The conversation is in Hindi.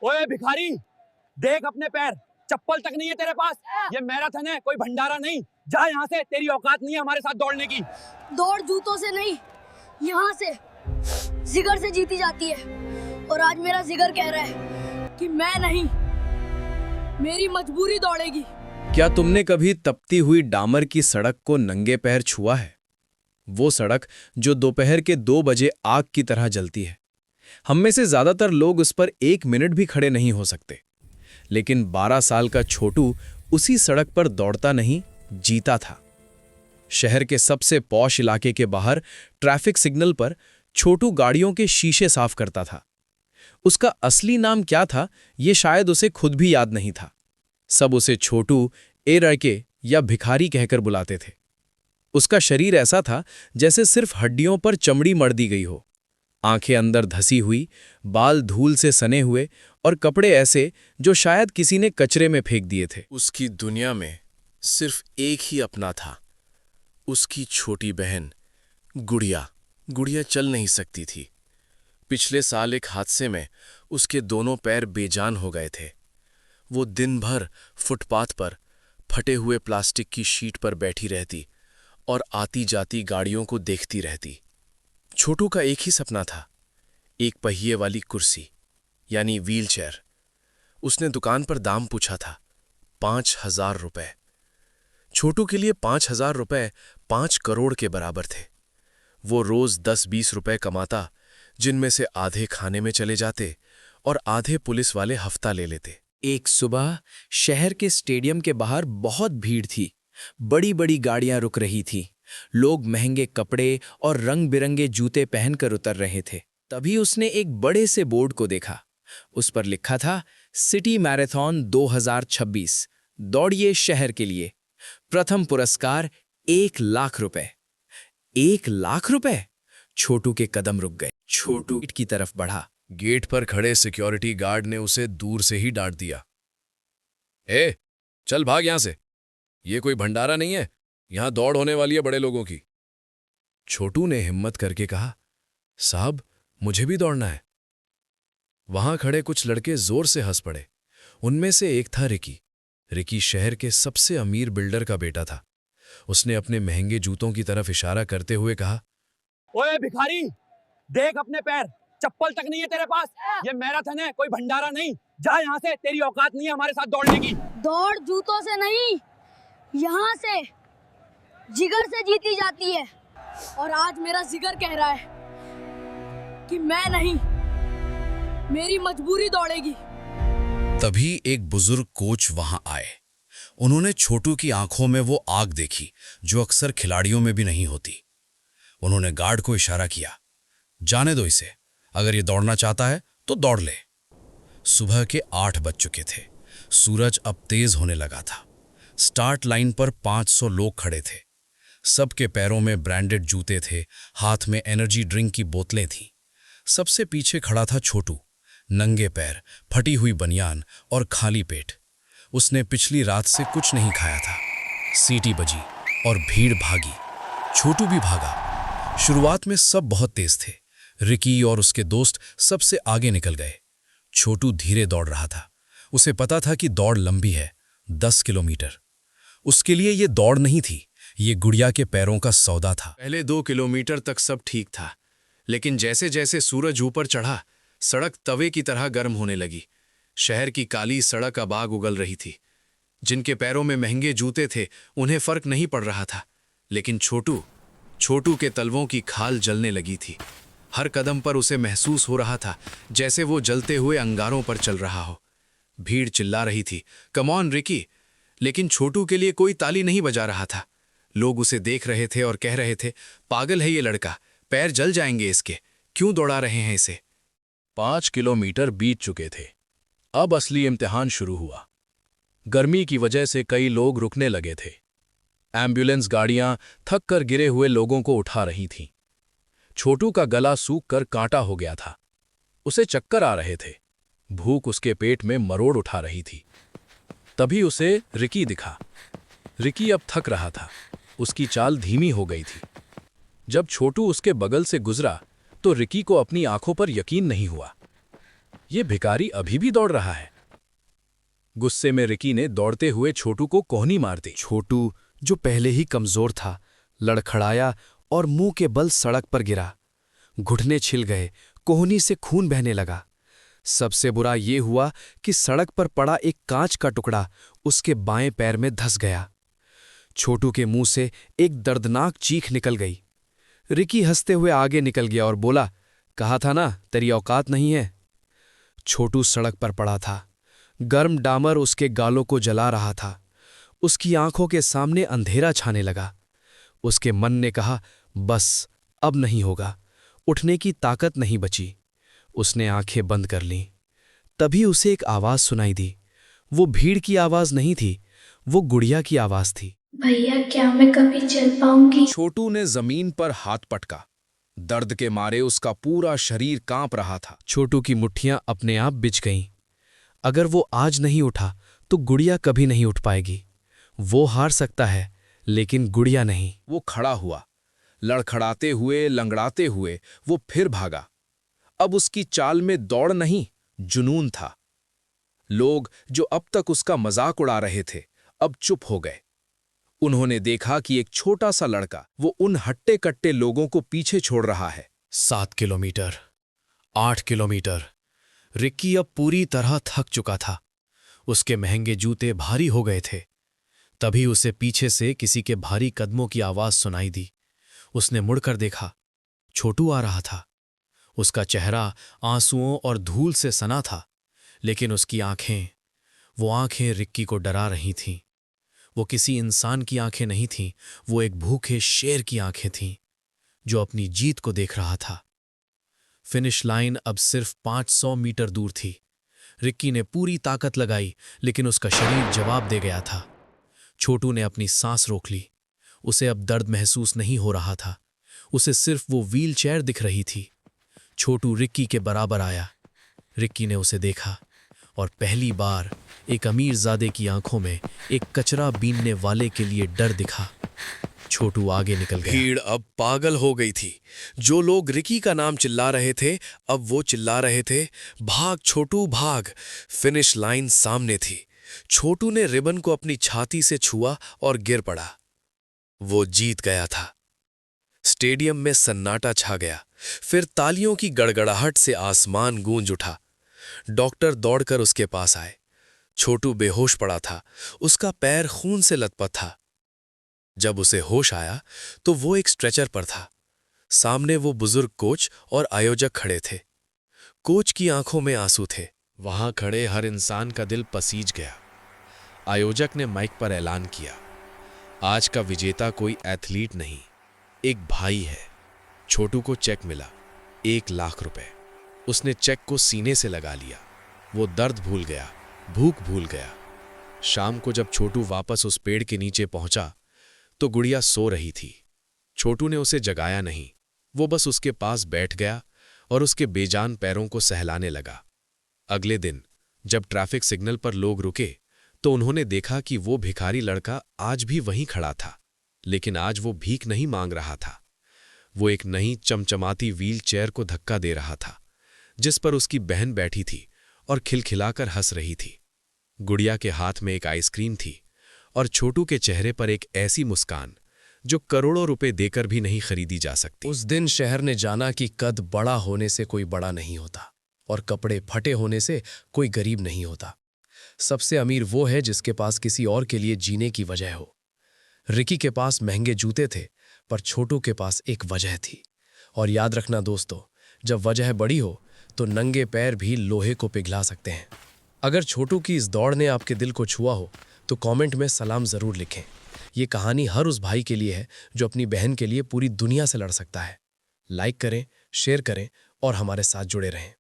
ओए भिखारी, देख अपने पैर, चप्पल तक नहीं है तेरे पास। ये मैराथन है, कोई भंडारा नहीं। जा यहाँ से, तेरी औकात नहीं है हमारे साथ दौड़ने की। दौड़ जूतों से नहीं, यहाँ से जिगर से जीती जाती है। और आज मेरा जिगर कह रहा है कि मैं नहीं, मेरी मजबूरी दौड़ेगी। क्या तुमने कभी तपती हुई डामर की सड़क को नंगे पैर छुआ है? वो सड़क जो दोपहर के 2 बजे आग की तरह जलती है। हम में से ज्यादातर लोग उस पर 1 मिनट भी खड़े नहीं हो सकते, लेकिन 12 साल का छोटू उसी सड़क पर दौड़ता नहीं, जीता था। शहर के सबसे पॉश इलाके के बाहर ट्रैफिक सिग्नल पर छोटू गाड़ियों के शीशे साफ करता था। उसका असली नाम क्या था, ये शायद उसे खुद भी याद नहीं था। सब उसे छोटू, ए लड़के या भिखारी कहकर बुलाते थे। उसका शरीर ऐसा था जैसे सिर्फ हड्डियों पर चमड़ी मढ़ दी गई हो। आंखें अंदर धसी हुई, बाल धूल से सने हुए और कपड़े ऐसे जो शायद किसी ने कचरे में फेंक दिए थे। उसकी दुनिया में सिर्फ एक ही अपना था, उसकी छोटी बहन गुड़िया। गुड़िया चल नहीं सकती थी। पिछले साल एक हादसे में उसके दोनों पैर बेजान हो गए थे। वो दिन भर फुटपाथ पर फटे हुए प्लास्टिक की शीट पर बैठी रहती और आती जाती गाड़ियों को देखती रहती। छोटू का एक ही सपना था, एक पहिए वाली कुर्सी यानी व्हीलचेयर। उसने दुकान पर दाम पूछा था, 5,000 रुपए। छोटू के लिए 5,000 रुपए 5 करोड़ के बराबर थे। वो रोज 10-20 रुपए कमाता, जिनमें से आधे खाने में चले जाते और आधे पुलिस वाले हफ्ता ले लेते। एक सुबह शहर के स्टेडियम के बाहर बहुत भीड़ थी। बड़ी बड़ी गाड़ियां रुक रही थी। लोग महंगे कपड़े और रंग बिरंगे जूते पहनकर उतर रहे थे। तभी उसने एक बड़े से बोर्ड को देखा। उस पर लिखा था, सिटी मैराथन 2026, दौड़िए शहर के लिए। प्रथम पुरस्कार 1 लाख रुपए। 1 लाख रुपए! छोटू के कदम रुक गए। छोटू गेट की तरफ बढ़ा। गेट पर खड़े सिक्योरिटी गार्ड ने उसे दूर से ही डांट दिया। ए, चल भाग यहां से। ये कोई भंडारा नहीं है, यहां दौड़ होने वाली है बड़े लोगों की। छोटू ने हिम्मत करके कहा, साहब मुझे भी दौड़ना है। वहां खड़े कुछ लड़के जोर से हंस पड़े। उनमें से एक था रिकी। रिकी शहर के सबसे अमीर बिल्डर का बेटा था। उसने अपने महंगे जूतों की तरफ इशारा करते हुए कहा, ओए भिखारी, देख अपने पैर, चप्पल तक नहीं है तेरे पास। ये मैराथन है, कोई भंडारा नहीं। जा यहाँ से, तेरी औकात नहीं है हमारे साथ दौड़ने की। दौड़ जूतों से नहीं, यहाँ से जिगर से जीती जाती है। और आज मेरा जिगर कह रहा है कि मैं नहीं, मेरी मजबूरी दौड़ेगी। तभी एक बुजुर्ग कोच वहां आए। उन्होंने छोटू की आंखों में वो आग देखी जो अक्सर खिलाड़ियों में भी नहीं होती। उन्होंने गार्ड को इशारा किया, जाने दो इसे, अगर ये दौड़ना चाहता है तो दौड़ ले। सुबह के 8 बज चुके थे। सूरज अब तेज होने लगा था। स्टार्ट लाइन पर 500 लोग खड़े थे। सबके पैरों में ब्रांडेड जूते थे, हाथ में एनर्जी ड्रिंक की बोतलें थीं। सबसे पीछे खड़ा था छोटू, नंगे पैर, फटी हुई बनियान और खाली पेट। उसने पिछली रात से कुछ नहीं खाया था। सीटी बजी और भीड़ भागी। छोटू भी भागा। शुरुआत में सब बहुत तेज थे। रिकी और उसके दोस्त सबसे आगे निकल गए। छोटू धीरे दौड़ रहा था। उसे पता था कि दौड़ लंबी है, 10 किलोमीटर। उसके लिए ये दौड़ नहीं थी, ये गुड़िया के पैरों का सौदा था। पहले 2 किलोमीटर तक सब ठीक था, लेकिन जैसे जैसे सूरज ऊपर चढ़ा, सड़क तवे की तरह गर्म होने लगी। शहर की काली सड़क अब आग उगल रही थी। जिनके पैरों में महंगे जूते थे उन्हें फर्क नहीं पड़ रहा था, लेकिन छोटू के तलवों की खाल जलने लगी थी। हर कदम पर उसे महसूस हो रहा था जैसे वो जलते हुए अंगारों पर चल रहा हो। भीड़ चिल्ला रही थी, कम ऑन रिकी, लेकिन छोटू के लिए कोई ताली नहीं बजा रहा था। लोग उसे देख रहे थे और कह रहे थे, पागल है ये लड़का, पैर जल जाएंगे इसके, क्यों दौड़ा रहे हैं इसे। 5 किलोमीटर बीत चुके थे। अब असली इम्तिहान शुरू हुआ। गर्मी की वजह से कई लोग रुकने लगे थे। एम्बुलेंस गाड़ियां थक कर गिरे हुए लोगों को उठा रही थीं। छोटू का गला सूख कर कांटा हो गया था। उसे चक्कर आ रहे थे। भूख उसके पेट में मरोड़ उठा रही थी। तभी उसे रिकी दिखा। रिकी अब थक रहा था। उसकी चाल धीमी हो गई थी। जब छोटू उसके बगल से गुजरा तो रिकी को अपनी आंखों पर यकीन नहीं हुआ। ये भिखारी अभी भी दौड़ रहा है। गुस्से में रिकी ने दौड़ते हुए छोटू को कोहनी मार दी। छोटू, जो पहले ही कमजोर था, लड़खड़ाया और मुंह के बल सड़क पर गिरा। घुटने छिल गए, कोहनी से खून बहने लगा। सबसे बुरा ये हुआ कि सड़क पर पड़ा एक कांच का टुकड़ा उसके बाएं पैर में धंस गया। छोटू के मुंह से एक दर्दनाक चीख निकल गई। रिकी हंसते हुए आगे निकल गया और बोला, कहा था ना तेरी औकात नहीं है। छोटू सड़क पर पड़ा था। गर्म डामर उसके गालों को जला रहा था। उसकी आंखों के सामने अंधेरा छाने लगा। उसके मन ने कहा, बस अब नहीं होगा। उठने की ताकत नहीं बची। उसने आंखें बंद कर लीं। तभी उसे एक आवाज सुनाई दी। वो भीड़ की आवाज नहीं थी, वो गुड़िया की आवाज थी। भैया, क्या मैं कभी चल पाऊंगी? छोटू ने जमीन पर हाथ पटका। दर्द के मारे उसका पूरा शरीर कांप रहा था। छोटू की मुट्ठियां अपने आप बिछ गईं। अगर वो आज नहीं उठा तो गुड़िया कभी नहीं उठ पाएगी। वो हार सकता है, लेकिन गुड़िया नहीं। वो खड़ा हुआ। लड़खड़ाते हुए, लंगड़ाते हुए वो फिर भागा। अब उसकी चाल में दौड़ नहीं, जुनून था। लोग जो अब तक उसका मजाक उड़ा रहे थे, अब चुप हो गए। उन्होंने देखा कि एक छोटा सा लड़का वो उन हट्टे-कट्टे लोगों को पीछे छोड़ रहा है। 7 किलोमीटर, 8 किलोमीटर। रिक्की अब पूरी तरह थक चुका था। उसके महंगे जूते भारी हो गए थे। तभी उसे पीछे से किसी के भारी कदमों की आवाज सुनाई दी। उसने मुड़कर देखा। छोटू आ रहा था। उसका चेहरा आंसुओं और धूल से सना था, लेकिन उसकी आंखें, वो आंखें रिक्की को डरा रही थीं। वो किसी इंसान की आंखें नहीं थीं, वो एक भूखे शेर की आंखें थीं, जो अपनी जीत को देख रहा था। फिनिश लाइन अब सिर्फ 500 मीटर दूर थी। रिक्की ने पूरी ताकत लगाई, लेकिन उसका शरीर जवाब दे गया था। छोटू ने अपनी सांस रोक ली। उसे अब दर्द महसूस नहीं हो रहा था। उसे सिर्फ वो व्हील चेयर दिख रही थी। छोटू रिक्की के बराबर आया। रिक्की ने उसे देखा और पहली बार एक अमीरजादे की आंखों में एक कचरा बीनने वाले के लिए डर दिखा। छोटू आगे निकल गया। भीड़ अब पागल हो गई थी। जो लोग रिकी का नाम चिल्ला रहे थे, अब वो चिल्ला रहे थे, भाग छोटू भाग। फिनिश लाइन सामने थी। छोटू ने रिबन को अपनी छाती से छुआ और गिर पड़ा। वो जीत गया था। स्टेडियम में सन्नाटा छा गया। फिर तालियों की गड़गड़ाहट से आसमान गूंज उठा। डॉक्टर दौड़कर उसके पास आए। छोटू बेहोश पड़ा था। उसका पैर खून से लथपथ था। जब उसे होश आया तो वो एक स्ट्रेचर पर था। सामने वो बुजुर्ग कोच और आयोजक खड़े थे। कोच की आंखों में आंसू थे। वहां खड़े हर इंसान का दिल पसीज गया। आयोजक ने माइक पर ऐलान किया, आज का विजेता कोई एथलीट नहीं, एक भाई है। छोटू को चेक मिला, 1 लाख रुपए। उसने चेक को सीने से लगा लिया। वो दर्द भूल गया, भूख भूल गया। शाम को जब छोटू वापस उस पेड़ के नीचे पहुंचा तो गुड़िया सो रही थी। छोटू ने उसे जगाया नहीं। वो बस उसके पास बैठ गया और उसके बेजान पैरों को सहलाने लगा। अगले दिन जब ट्रैफिक सिग्नल पर लोग रुके तो उन्होंने देखा कि वो भिखारी लड़का आज भी वहीं खड़ा था, लेकिन आज वो भीख नहीं मांग रहा था। वो एक नई चमचमाती व्हील चेयर को धक्का दे रहा था, जिस पर उसकी बहन बैठी थी और खिलखिलाकर हंस रही थी। गुड़िया के हाथ में एक आइसक्रीम थी और छोटू के चेहरे पर एक ऐसी मुस्कान जो करोड़ों रुपए देकर भी नहीं खरीदी जा सकती। उस दिन शहर ने जाना कि कद बड़ा होने से कोई बड़ा नहीं होता और कपड़े फटे होने से कोई गरीब नहीं होता। सबसे अमीर वो है जिसके पास किसी और के लिए जीने की वजह हो। रिकी के पास महंगे जूते थे, पर छोटू के पास एक वजह थी। और याद रखना दोस्तों, जब वजह बड़ी हो तो नंगे पैर भी लोहे को पिघला सकते हैं। अगर छोटू की इस दौड़ ने आपके दिल को छुआ हो तो कमेंट में सलाम ज़रूर लिखें। ये कहानी हर उस भाई के लिए है जो अपनी बहन के लिए पूरी दुनिया से लड़ सकता है। लाइक करें, शेयर करें और हमारे साथ जुड़े रहें।